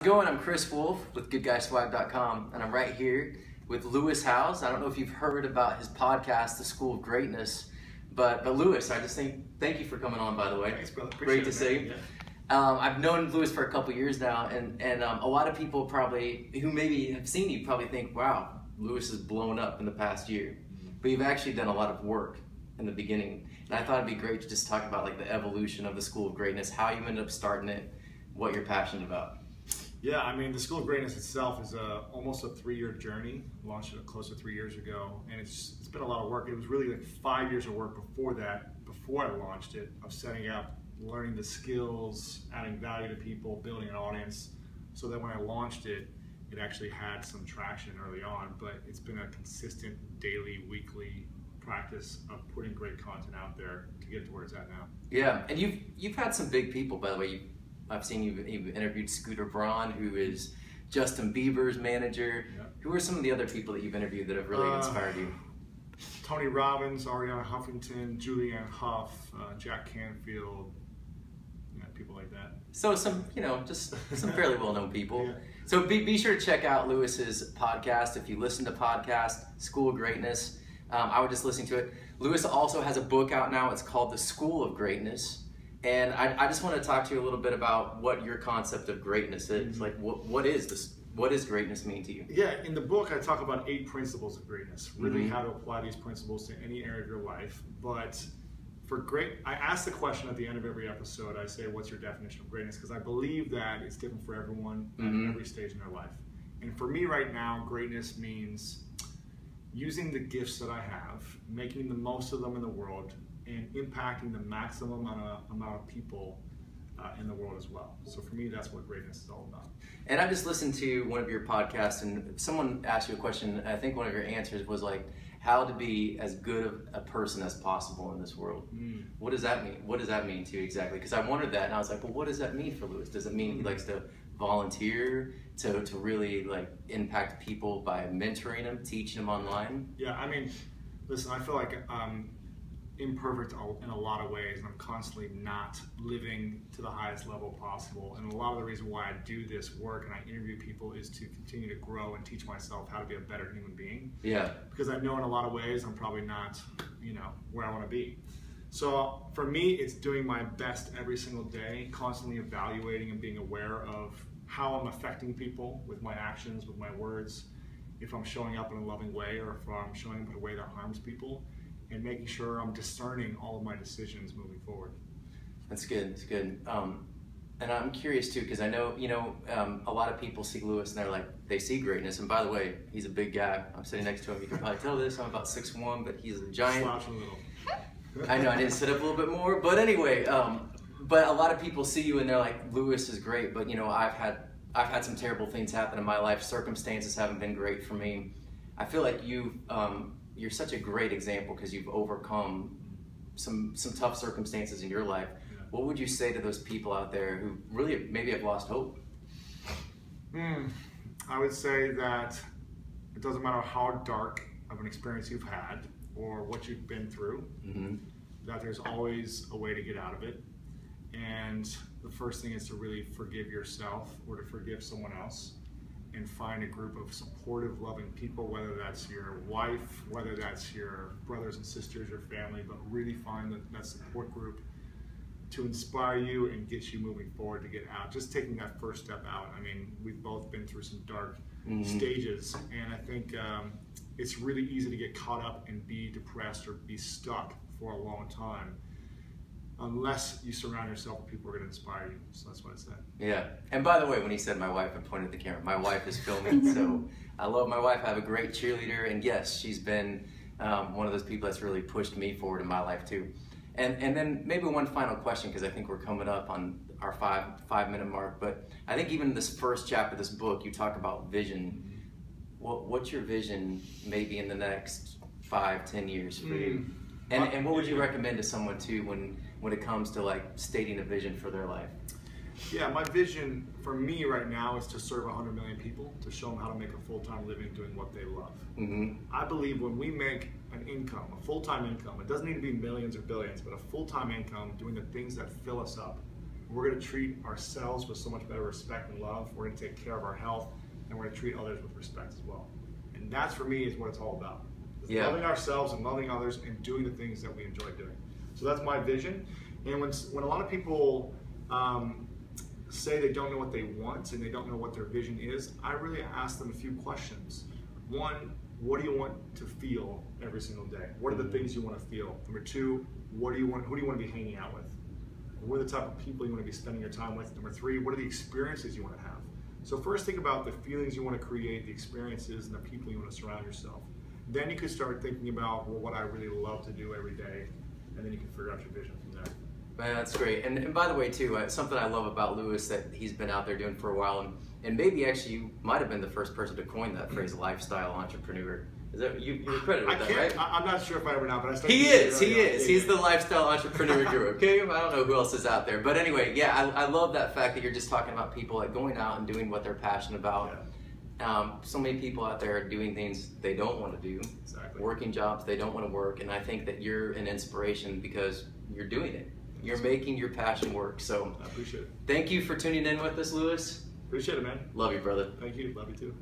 I'm Kris Wolfe with GoodGuySwag.com, and I'm right here with Lewis Howes. I don't know if you've heard about his podcast, The School of Greatness, but Lewis, I just thank you for coming on, by the way. Thanks, brother. Great to see you. Yeah. I've known Lewis for a couple years now, and a lot of people probably, who maybe have seen you, probably think, wow, Lewis has blown up in the past year. But you've actually done a lot of work in the beginning. And I thought it'd be great to just talk about like the evolution of the School of Greatness, how you ended up starting it, what you're passionate about. Yeah, I mean, the School of Greatness itself is almost a 3-year journey. Launched it close to 3 years ago, and it's been a lot of work. It was really like 5 years of work before that, before I launched it, of setting up, learning the skills, adding value to people, building an audience, so that when I launched it, it actually had some traction early on. But it's been a consistent daily, weekly practice of putting great content out there to get to where it's at now. Yeah, and you've had some big people, by the way. I've seen you've interviewed Scooter Braun, who is Justin Bieber's manager. Yeah. Who are some of the other people that you've interviewed that have really inspired you? Tony Robbins, Ariana Huffington, Julianne Hough, Jack Canfield, people like that. So some, just some fairly well-known people. Yeah. So be sure to check out Lewis's podcast. If you listen to podcasts, School of Greatness, I would just listen to it. Lewis also has a book out now. It's called The School of Greatness. And I just want to talk to you a little bit about what your concept of greatness is. Mm-hmm. Like, what is this? What does greatness mean to you? Yeah, in the book I talk about 8 principles of greatness, really how to apply these principles to any area of your life. But I ask the question at the end of every episode, I say, what's your definition of greatness? Because I believe that it's different for everyone at every stage in their life. And for me right now, greatness means using the gifts that I have, making the most of them in the world, and impacting the maximum amount of people in the world as well. So for me, that's what greatness is all about. And I just listened to one of your podcasts, and someone asked you a question. I think one of your answers was like, how to be as good of a person as possible in this world. What does that mean? What does that mean to you exactly? Because I wondered that, and I was like, well, what does that mean for Lewis? Does it mean he likes to volunteer, to really like impact people by mentoring them, teaching them online? Yeah, I mean, listen, I feel like imperfect in a lot of ways, and I'm constantly not living to the highest level possible. And a lot of the reason why I do this work and I interview people is to continue to grow and teach myself how to be a better human being. Yeah. Because I know in a lot of ways I'm probably not, where I want to be. So for me, it's doing my best every single day, constantly evaluating and being aware of how I'm affecting people with my actions, with my words, if I'm showing up in a loving way or if I'm showing up in a way that harms people, and making sure I'm discerning all of my decisions moving forward. That's good. That's good. And I'm curious too, because I know a lot of people see Lewis and they're like, they see greatness. And by the way, he's a big guy. I'm sitting next to him. You can probably tell this. I'm about 6'1", but he's a giant. Slouch a little. I know I didn't sit up a little bit more, but anyway. But a lot of people see you and they're like, Lewis is great, but I've had some terrible things happen in my life. Circumstances haven't been great for me. I feel like you're such a great example because you've overcome some tough circumstances in your life. Yeah. What would you say to those people out there who really maybe have lost hope? I would say that it doesn't matter how dark of an experience you've had or what you've been through, that there's always a way to get out of it. And the first thing is to really forgive yourself or to forgive someone else, and find a group of supportive, loving people, whether that's your wife, whether that's your brothers and sisters, your family, but really find that support group to inspire you and get you moving forward to get out. Just taking that first step out. I mean, we've both been through some dark stages, and I think it's really easy to get caught up and be depressed or be stuck for a long time, unless you surround yourself with people who are going to inspire you. So that's what I said. Yeah. And by the way, when he said my wife, I pointed at the camera. My wife is filming, so I love my wife. I have a great cheerleader, and yes, she's been one of those people that's really pushed me forward in my life too. And then maybe one final question, because I think we're coming up on our five-minute mark, but I think even in this first chapter of this book, you talk about vision. What's your vision maybe in the next 5-10 years for you? And what would you recommend to someone too when it comes to like stating a vision for their life? Yeah, my vision for me right now is to serve 100 million people, to show them how to make a full-time living doing what they love. I believe when we make an income, a full-time income, it doesn't need to be millions or billions, but a full-time income doing the things that fill us up, we're going to treat ourselves with so much better respect and love. We're going to take care of our health, and we're going to treat others with respect as well. And that's, for me, is what it's all about. Yeah. Loving ourselves and loving others and doing the things that we enjoy doing. So that's my vision. And when a lot of people say they don't know what they want and they don't know what their vision is, I really ask them a few questions. One, what do you want to feel every single day? What are the things you want to feel? Number two, who do you want to be hanging out with? What are the type of people you want to be spending your time with? Number three, what are the experiences you want to have? So first think about the feelings you want to create, the experiences, and the people you want to surround yourself. Then you could start thinking about, well, what I really love to do every day, and then you can figure out your vision from there. Man, that's great. And by the way, too, something I love about Lewis that he's been out there doing for a while, and maybe actually you might have been the first person to coin that phrase, lifestyle entrepreneur. Is that you're credited with that, right? I'm not sure if I ever now, but I started. He is. He's the lifestyle entrepreneur guru. Okay, I don't know who else is out there, but anyway, yeah, I love that fact that you're just talking about people like going out and doing what they're passionate about. Yeah. So many people out there are doing things they don't want to do, exactly. Working jobs they don't want to work, and I think that you're an inspiration because you're doing it. You're making your passion work. So I appreciate it. Thank you for tuning in with us, Lewis. Appreciate it, man. Love you, brother. Thank you. Love you too.